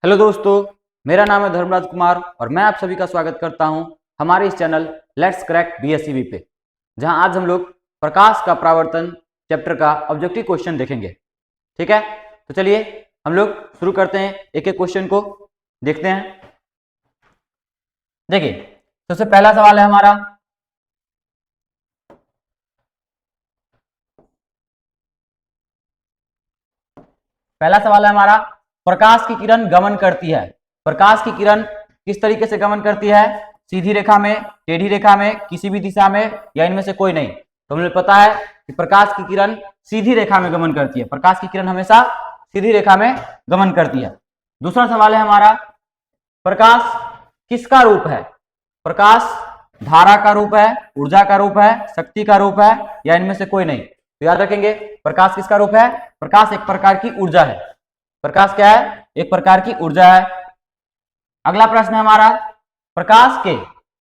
Hello दोस्तों, मेरा नाम है धर्मराज कुमार और मैं आप सभी का स्वागत करता हूं हमारे इस चैनल लेट्स क्रैक बीएसईबी पे, जहां आज हम लोग प्रकाश का परावर्तन चैप्टर का ऑब्जेक्टिव क्वेश्चन देखेंगे। ठीक है, तो चलिए हम लोग शुरू करते हैं, एक एक क्वेश्चन को देखते हैं। देखिए, सबसे पहला सवाल है हमारा, प्रकाश की किरण गमन करती है। प्रकाश की किरण किस तरीके से गमन करती है? सीधी रेखा में, टेढ़ी रेखा में, किसी भी दिशा में, या इनमें से कोई नहीं। तो हमें पता है कि प्रकाश की किरण सीधी रेखा में गमन करती है। प्रकाश की किरण हमेशा सीधी रेखा में गमन करती है। दूसरा सवाल है हमारा, प्रकाश किसका रूप है? प्रकाश धारा का रूप है, ऊर्जा का रूप है, शक्ति का रूप है, या इनमें से कोई नहीं। तो याद रखेंगे, प्रकाश किसका रूप है? प्रकाश एक प्रकार की ऊर्जा है। प्रकाश क्या है? एक प्रकार की ऊर्जा है। अगला प्रश्न है हमारा, प्रकाश के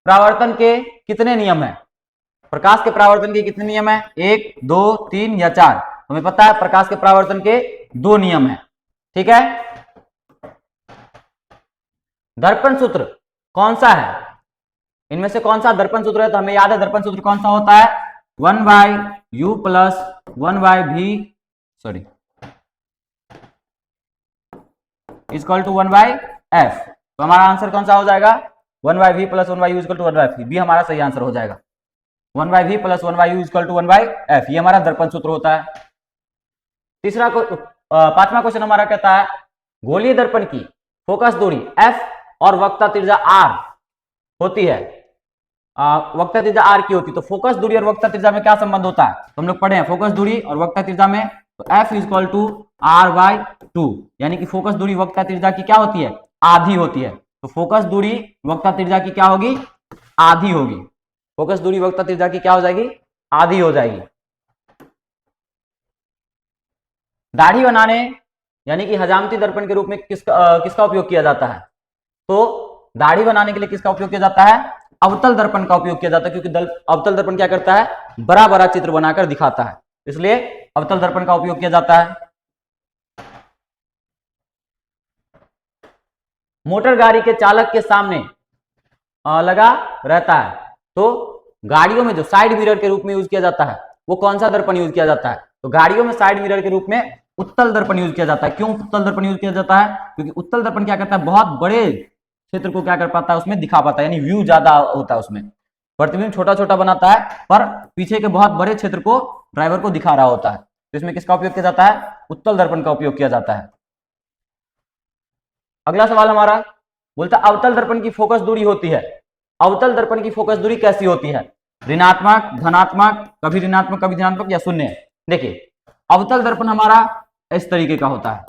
परावर्तन के कितने नियम हैं? प्रकाश के परावर्तन के कितने नियम हैं? 1, 2, 3 या 4? हमें पता है प्रकाश के परावर्तन के 2 नियम हैं। ठीक है, दर्पण सूत्र कौन सा है? इनमें से कौन सा दर्पण सूत्र है? तो हमें याद है दर्पण सूत्र कौन सा होता है? 1/u plus 1/v equal to 1/f। तो हमारा आंसर कौन सा हो जाएगा? 1/v plus 1/u equal to 1/f। B हमारा सही आंसर हो जाएगा। 1/v plus 1/u equal to 1/f, ये हमारा दर्पण सूत्र होता है। पांचवा क्वेश्चन हमारा कहता है, गोलीय दर्पण की फोकस दूरी f और वक्रता त्रिज्या r होती है। वक्रता त्रिज्या r की होती है, तो फोकस दूरी और वक्रता त्रिज्या में क्या संबंध होता है? तो हम लोग पढ़े हैं फोकस दूरी और वक्रता त्रिज्या में, तो f इक्वल टू r/2, यानी कि फोकस दूरी वक्रता त्रिज्या की क्या होती है? आधी होती है। तो फोकस दूरी वक्रता त्रिज्या की क्या होगी? आधी होगी। फोकस दूरी वक्रता त्रिज्या की क्या हो जाएगी? आधी हो जाएगी। दाढ़ी बनाने यानी कि हजामती दर्पण के रूप में किसका उपयोग किया जाता है? तो दाढ़ी बनाने के लिए किसका उपयोग किया जाता है? अवतल दर्पण का उपयोग किया जाता है, क्योंकि अवतल दर्पण क्या करता है? बड़ा बड़ा चित्र बनाकर दिखाता है, इसलिए अवतल दर्पण का उपयोग किया जाता है। मोटर गाड़ी के चालक के सामने लगा रहता है, तो गाड़ियों में जो साइड मिरर के रूप में यूज किया जाता है वो कौन सा दर्पण यूज किया जाता है? तो गाड़ियों में साइड मिरर के रूप में उत्तल दर्पण यूज किया जाता है। क्यों उत्तल दर्पण यूज किया जाता है? क्योंकि उत्तल दर्पण क्या करता है? बहुत बड़े क्षेत्र को क्या कर पाता है? उसमें दिखा पाता है, यानी व्यू ज्यादा होता है उसमें। प्रतिबिंब छोटा छोटा बनाता है, पर पीछे के बहुत बड़े क्षेत्र को ड्राइवर को दिखा रहा होता है। तो इसमें किसका उपयोग किया जाता है? उत्तल दर्पण का उपयोग किया जाता है। अगला सवाल हमारा बोलता है, अवतल दर्पण की फोकस दूरी होती है। अवतल दर्पण की फोकस दूरी कैसी होती है? ऋणात्मक, धनात्मक, कभी ऋणात्मक कभी धनात्मक, या शून्य? देखिए, अवतल दर्पण हमारा इस तरीके का होता है।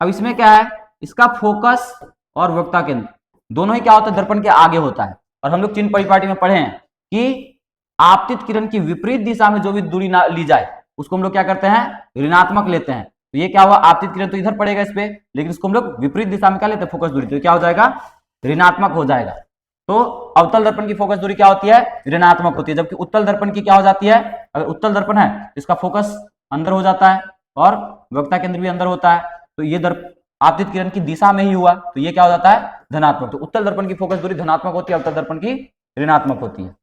अब इसमें क्या है? इसका फोकस और वक्रता केंद्र दोनों ही क्या होता है? दर्पण के आगे होता है। और हम लोग चिन्ह परिपाटी में पढ़े हैं कि आपतित किरण की विपरीत दिशा में जो भी दूरी ली जाए उसको हम लोग क्या करते हैं? ऋणात्मक लेते हैं। तो ये क्या हुआ? आपतित किरण तो इधर पड़ेगा इस पे, लेकिन इसको हम लोग विपरीत दिशा में क्या लेते हैं? फोकस दूरी। तो क्या हो जाएगा? ऋणात्मक हो जाएगा। तो अवतल दर्पण की फोकस दूरी क्या होती है? ऋणात्मक होती है। जबकि उत्तल दर्पण की क्या हो जाती है? अगर उत्तल दर्पण है इसका फोकस अंदर हो जाता है और वक्रता केंद्र भी अंदर होता है, तो ये आपतित किरण की दिशा में ही हुआ, तो ये क्या हो जाता है? धनात्मक। तो उत्तल दर्पण की फोकस दूरी धनात्मक होती है, अवतल दर्पण की ऋणात्मक होती है।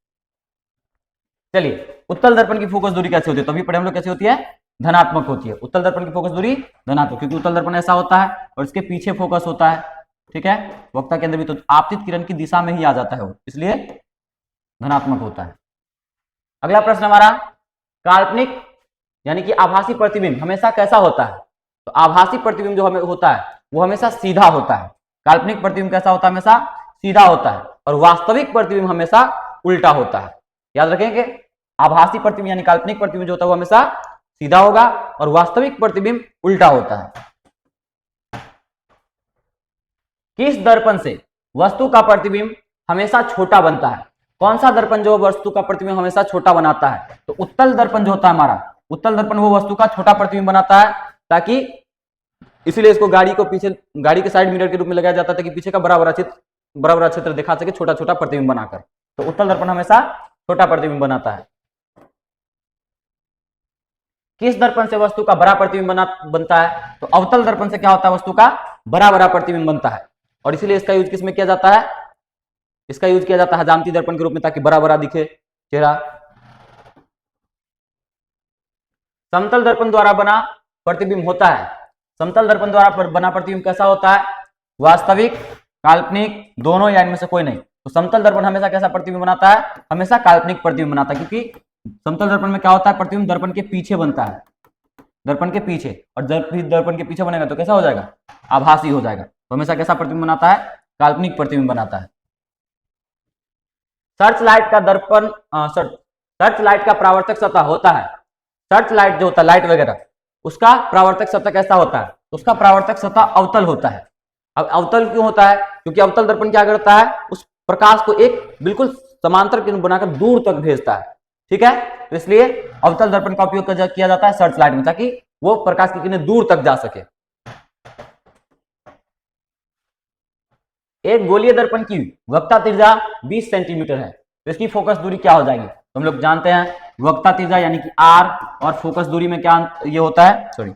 चलिए, उत्तल दर्पण की फोकस दूरी कैसे होती है? तभी पढ़े हम लोग, कैसे होती है? धनात्मक होती है। उत्तल दर्पण की फोकस दूरी धनात्मक, क्योंकि उत्तल दर्पण ऐसा होता है और इसके पीछे फोकस होता है। ठीक है, वक्रता केंद्र भी, तो आपतित किरण की दिशा में ही आ जाता है वो, इसलिए धनात्मक होता है। अगला प्रश्न हमारा, काल्पनिक यानी कि आभासी प्रतिबिंब हमेशा कैसा होता है? तो आभासी प्रतिबिंब जो हमें होता है वो हमेशा सीधा होता है। काल्पनिक प्रतिबिंब कैसा होता है? हमेशा सीधा होता है। और वास्तविक प्रतिबिंब हमेशा उल्टा होता है। याद रखेंगे, आभासी प्रतिबिंब यानी काल्पनिक प्रतिबिंब जो होता है वो हमेशा सीधा होगा और वास्तविक प्रतिबिंब उल्टा होता है। किस दर्पण से वस्तु का प्रतिबिंब हमेशा छोटा बनता है? कौन सा दर्पण जो वस्तु का प्रतिबिंब हमेशा छोटा बनाता है? तो उत्तल दर्पण जो होता है हमारा, उत्तल दर्पण वो वस्तु का छोटा प्रतिबिंब बनाता है, ताकि इसीलिए इसको गाड़ी को पीछे, गाड़ी के साइड मिरर के रूप में लगाया जाता है ताकि पीछे का बड़ा बड़ा क्षेत्र दिखा सके छोटा छोटा प्रतिबिंब बनाकर। तो उत्तल दर्पण हमेशा छोटा प्रतिबिंब बनाता है। किस दर्पण से वस्तु का बड़ा प्रतिबिंब बनता है? तो अवतल दर्पण से क्या होता है? वस्तु का बड़ा बड़ा प्रतिबिंब बनता है, और इसीलिए इसका यूज किस में किया जाता है? इसका यूज किया जाता है हजामती दर्पण के रूप में, ताकि बड़ा बड़ा दिखे चेहरा। समतल दर्पण द्वारा बना प्रतिबिंब होता है। समतल दर्पण द्वारा बना प्रतिबिंब कैसा होता है? वास्तविक, काल्पनिक, दोनों या इनमें से कोई नहीं। तो समतल दर्पण हमेशा कैसा प्रतिबिंब बनाता है? हमेशा काल्पनिक प्रतिबिंब बनाता है, क्योंकि समतल दर्पण में क्या होता है? प्रतिबिंब दर्पण के पीछे बनता है, दर्पण के पीछे, और जब दर्पण के पीछे बनेगा तो कैसा हो जाएगा? आभासी हो जाएगा। तो हमेशा कैसा प्रतिबिंब बनाता है? काल्पनिक प्रतिबिंब बनाता है। सर्च लाइट का दर्पण सर्च लाइट का परावर्तक सतह होता है। सर्च लाइट जो होता है, लाइट वगैरह, उसका परावर्तक सतह कैसा होता है? उसका परावर्तक सतह अवतल होता है। अब अवतल क्यों होता है? क्योंकि अवतल दर्पण क्या करता है? उस प्रकाश को एक बिल्कुल समांतर किरण बनाकर दूर तक भेजता है, ठीक है। तो इसलिए अवतल दर्पण का उपयोग किया जाता है सर्च लाइट में, ताकि वो प्रकाश की किरणें दूर तक जा सके। एक गोलीय दर्पण की वक्रता त्रिज्या 20 सेंटीमीटर है, तो इसकी फोकस दूरी क्या हो जाएगी? तो हम लोग जानते हैं वक्रता त्रिज्या यानी कि r, और फोकस दूरी में क्या ये होता है? सॉरी,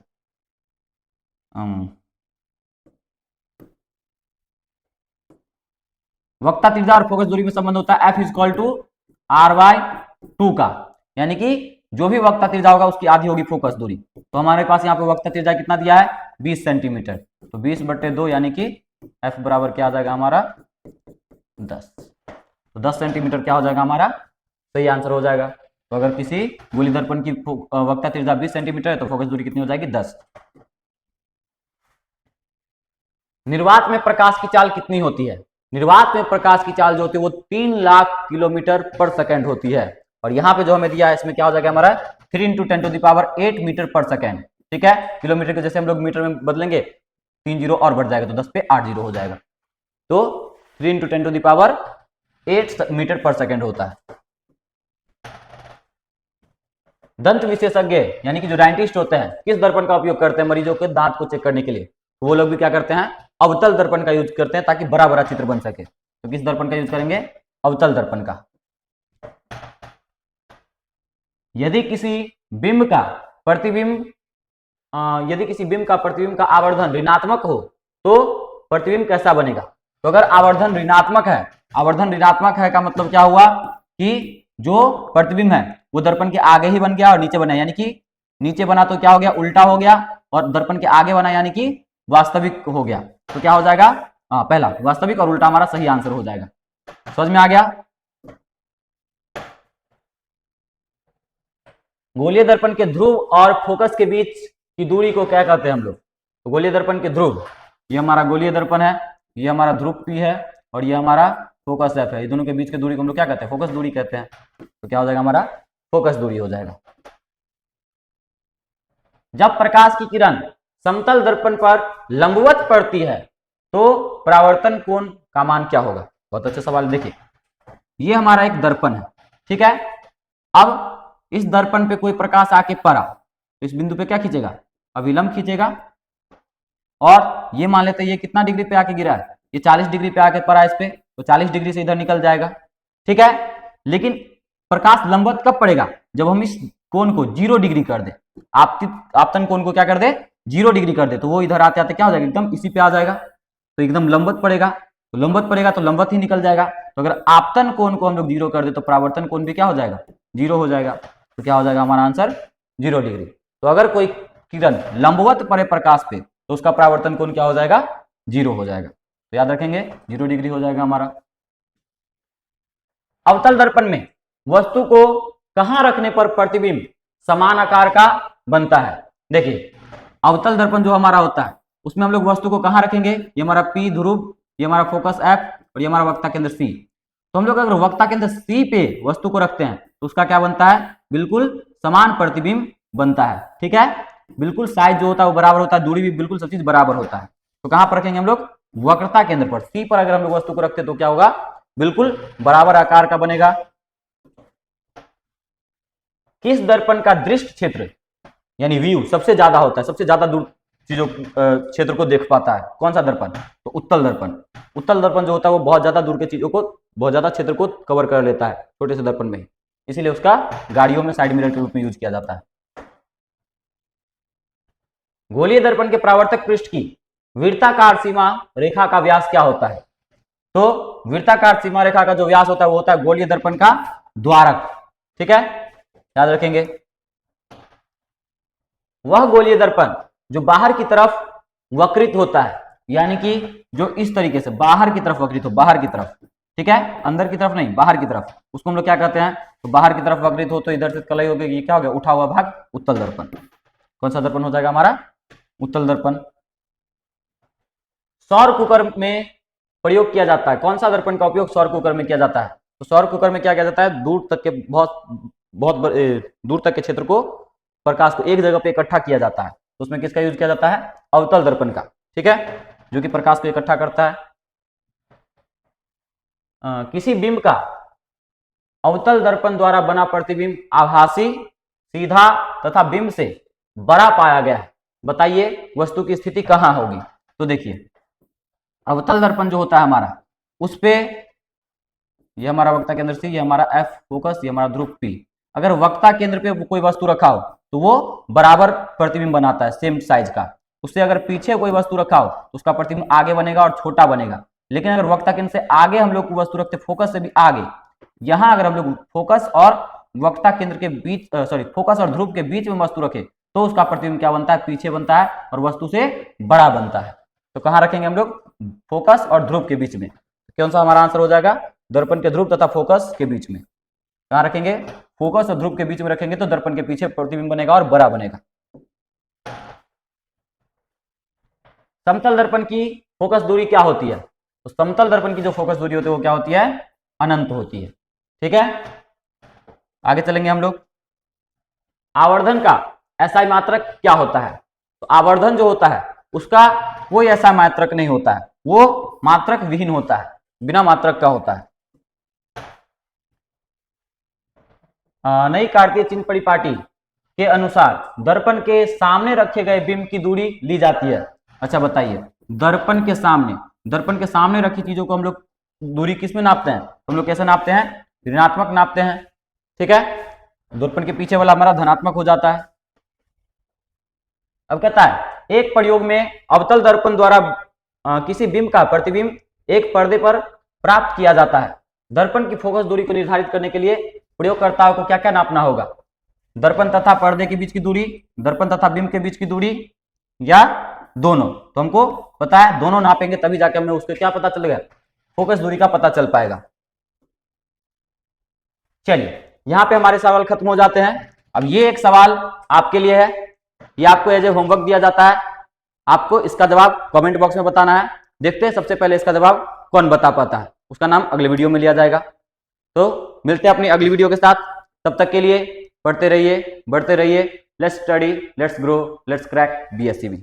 वक्रता त्रिज्या और फोकस दूरी में संबंध होता है F = r/2 का, यानी कि जो भी वक्रता त्रिज्या होगा उसकी आधी होगी फोकस दूरी। तो हमारे पास यहाँ पे वक्रता त्रिज्या कितना दिया है? 20 सेंटीमीटर। तो 20/2 यानी कि F बराबर क्या आ जाएगा हमारा? 10। तो 10 सेंटीमीटर क्या हो जाएगा हमारा? सही आंसर हो जाएगा। तो अगर किसी गोली दर्पण की वक्रता त्रिज्या 20 सेंटीमीटर है तो फोकस दूरी कितनी हो जाएगी? 10। निर्वात में प्रकाश की चाल कितनी होती है? निर्वात में प्रकाश की चाल जो होती है वो 3 लाख किलोमीटर पर सेकंड होती है, और यहाँ पे जो हमें दिया है इसमें क्या हो जाएगा हमारा? 3 × 10⁸ मीटर पर सेकंड, ठीक है। किलोमीटर के जैसे हम लोग मीटर में बदलेंगे 3 जीरो और बढ़ जाएगा, तो 10 पे 8 जीरो हो जाएगा। तो 3 × 10⁸ मीटर पर सेकंड होता है। दंत विशेषज्ञ यानी कि जो डेंटिस्ट होते हैं किस दर्पण का उपयोग करते हैं मरीजों के दांत को चेक करने के लिए? तो वो लोग भी क्या करते हैं? अवतल दर्पण का यूज करते हैं, ताकि बड़ा बड़ा चित्र बन सके। तो किस दर्पण का यूज करेंगे? अवतल दर्पण का। यदि किसी बिंब का प्रतिबिंब का आवर्धन ऋणात्मक हो तो प्रतिबिंब कैसा बनेगा? तो अगर आवर्धन ऋणात्मक है का मतलब क्या हुआ? कि जो प्रतिबिंब है वो दर्पण के आगे ही बन गया और नीचे बना, यानी कि नीचे बना तो क्या हो गया? उल्टा हो गया, और दर्पण के आगे बना यानी कि वास्तविक हो गया। तो क्या हो जाएगा? पहला वास्तविक और उल्टा हमारा सही आंसर हो जाएगा। समझ में आ गया? गोलीय दर्पण के ध्रुव और फोकस के बीच की दूरी को क्या कहते हैं हम लोग? तो गोलीय दर्पण के ध्रुव, ये हमारा गोलीय दर्पण है, ये हमारा ध्रुव P है, और ये हमारा फोकस F है। ये दोनों के बीच की दूरी को हम लोग क्या कहते हैं? फोकस दूरी कहते हैं। तो क्या हो जाएगा हमारा? फोकस दूरी हो जाएगा। जब प्रकाश की किरण समतल दर्पण पर लंबवत पड़ती है तो परावर्तन कोण का मान क्या होगा? बहुत अच्छा सवाल। देखिए, ये हमारा एक दर्पण है, ठीक है। अब इस दर्पण पे कोई प्रकाश आके पड़ा, इस बिंदु पे क्या खींचेगा? अभिलंब खींचेगा, और ये मान लेते हैं ये कितना डिग्री पे आके गिरा है? ये 40 डिग्री पे आके पड़ा इस पे, तो 40 डिग्री से इधर निकल जाएगा, ठीक है। लेकिन प्रकाश लंबवत कब पड़ेगा? जब हम इस कोण को 0 डिग्री कर दे, आपतन कोण को क्या कर दे? 0 डिग्री कर दे, तो वो इधर आते आते क्या हो जाएगा? एकदम इसी पे आ जाएगा, तो एकदम लंबवत पड़ेगा। तो लंबवत पड़ेगा तो लंबवत ही निकल जाएगा। तो अगर आपतन कोण को हम लोग 0 कर दे तो परावर्तन कोण भी क्या हो जाएगा? 0 हो जाएगा। तो क्या हो जाएगा हमारा आंसर? 0 डिग्री। तो अगर कोई किरण लंबवत पड़े प्रकाश पे तो उसका परावर्तन कोण क्या हो जाएगा? 0 हो जाएगा। तो याद रखेंगे 0 डिग्री हो जाएगा हमारा। अवतल दर्पण में वस्तु को कहां रखने पर प्रतिबिंब समान आकार का बनता है? देखिए, अवतल दर्पण जो हमारा होता है उसमें हम लोग वस्तु को कहां रखेंगे? ये हमारा P ध्रुव, ये हमारा फोकस F, और ये हमारा वक्ता केंद्र C। तो हम लोग अगर वक्ता केंद्र C पे वस्तु को रखते हैं तो उसका क्या बनता है? बिल्कुल समान प्रतिबिंब बनता है, ठीक है। बिल्कुल साइज जो होता है वो बराबर होता है, दूरी भी बिल्कुल सब चीज बराबर होता है। तो कहां पर रखेंगे हम लोग? वक्रता केंद्र पर C पर अगर हम लोग वस्तु को रखते हैं तो क्या होगा? बिल्कुल बराबर आकार का बनेगा। किस दर्पण का दृष्टि क्षेत्र यानी व्यू सबसे ज्यादा होता है, सबसे ज्यादा दूर चीजों क्षेत्र को देख पाता है? कौन सा दर्पण? तो उत्तल दर्पण। उत्तल दर्पण जो होता है वो बहुत ज्यादा दूर के चीजों को, बहुत ज्यादा क्षेत्र को कवर कर लेता है छोटे से दर्पण में ही, इसीलिए उसका गाड़ियों में साइड मिरर के रूप में यूज किया जाता है। गोलीय दर्पण के परावर्तक पृष्ठ की वृत्ताकार सीमा रेखा का व्यास क्या होता है? तो वृत्ताकार सीमा रेखा का जो व्यास होता है वो होता है गोलीय दर्पण का द्वारक। ठीक है, याद रखेंगे। वह गोलीय दर्पण जो बाहर की तरफ वक्रित होता है, यानी कि जो इस तरीके से बाहर की तरफ वक्रित हो, बाहर की तरफ, ठीक है, अंदर की तरफ नहीं, बाहर की तरफ, उसको हम लोग क्या कहते हैं? तो बाहर की तरफ वक्रित हो तो इधर से कलई हो गई, क्या हो गया? उठा हुआ भाग, उत्तल दर्पण। कौन सा दर्पण हो जाएगा हमारा? उत्तल दर्पण। सौर कुकर में प्रयोग किया जाता है, कौन सा दर्पण का उपयोग सौर कुकर में किया जाता है? तो सौर कुकर में क्या किया जाता है? दूर तक के बहुत दूर तक के क्षेत्र को, प्रकाश को एक जगह पे इकट्ठा किया जाता है, तो उसमें किसका यूज किया जाता है? अवतल दर्पण का। ठीक है, जो कि प्रकाश को इकट्ठा करता है। किसी बिंब का अवतल दर्पण द्वारा बना प्रतिबिंब आभासी, सीधा तथा बिंब से बड़ा पाया गया है, बताइए वस्तु की स्थिति कहां होगी? तो देखिए, अवतल दर्पण जो होता है हमारा, उस पे ये हमारा वक्ता केंद्र सी, ये हमारा एफ फोकस, ये हमारा ध्रुव पी। अगर वक्ता केंद्र पे कोई वस्तु रखा हो तो वो बराबर प्रतिबिंब बनाता है, सेम साइज का। उससे अगर पीछे कोई वस्तु रखा हो तो उसका प्रतिबिंब आगे बनेगा और छोटा बनेगा। लेकिन अगर वक्ता केंद्र से आगे हम लोग वस्तु रखते, फोकस से भी आगे, यहां अगर हम लोग फोकस और वक्ता केंद्र के बीच, फोकस और ध्रुव के बीच में वस्तु रखे तो उसका प्रतिबिंब क्या बनता है? पीछे बनता है और वस्तु से बड़ा बनता है। तो कहां रखेंगे हम लोग? फोकस और ध्रुव के बीच में। कौन सा हमारा आंसर हो जाएगा? दर्पण के ध्रुव तथा फोकस के बीच में। कहां रखेंगे? फोकस और ध्रुव के बीच में रखेंगे तो दर्पण के पीछे प्रतिबिंब बनेगा और बड़ा बनेगा। समतल दर्पण की फोकस दूरी क्या होती है? तो समतल दर्पण की जो फोकस दूरी होती है वो क्या होती है? अनंत होती है। ठीक है, आगे चलेंगे हम लोग। आवर्धन का एसआई मात्रक क्या होता है? तो आवर्धन जो होता है उसका कोई ऐसा मात्रक नहीं होता है, वो मात्रक विहीन होता है, बिना मात्रक का होता है। नई कार्तीय चिन्ह परिपाटी के अनुसार दर्पण के सामने रखे गए बिंब की दूरी ली जाती है। अच्छा बताइए, दर्पण के सामने रखी चीजों को हम लोग दूरी किस में नापते हैं? हम लोग कैसे नापते हैं? ऋणात्मक नापते हैं। ठीक है, दर्पण के पीछे वाला हमारा धनात्मक हो जाता है। अब कहता है एक प्रयोग में अवतल दर्पण द्वारा किसी बिंब का प्रतिबिंब एक पर्दे पर प्राप्त किया जाता है। दर्पण की फोकस दूरी को निर्धारित करने के लिए प्रयोगकर्ताओं को क्या क्या नापना होगा? दर्पण तथा पर्दे के बीच की दूरी, दर्पण तथा बिंब के बीच की दूरी, या दोनों? तो हमको पता है दोनों नापेंगे तभी जाके हमें उसके क्या पता चलेगा? फोकस दूरी का पता चल पाएगा। चलिए, यहां पे हमारे सवाल खत्म हो जाते हैं। अब ये एक सवाल आपके लिए है, ये आपको एज ए होमवर्क दिया जाता है, आपको इसका जवाब कमेंट बॉक्स में बताना है। देखते हैं सबसे पहले इसका जवाब कौन बता पाता है, उसका नाम अगले वीडियो में लिया जाएगा। तो मिलते हैं अपनी अगली वीडियो के साथ, तब तक के लिए पढ़ते रहिए, बढ़ते रहिए। Let's study, let's grow, let's crack BSc।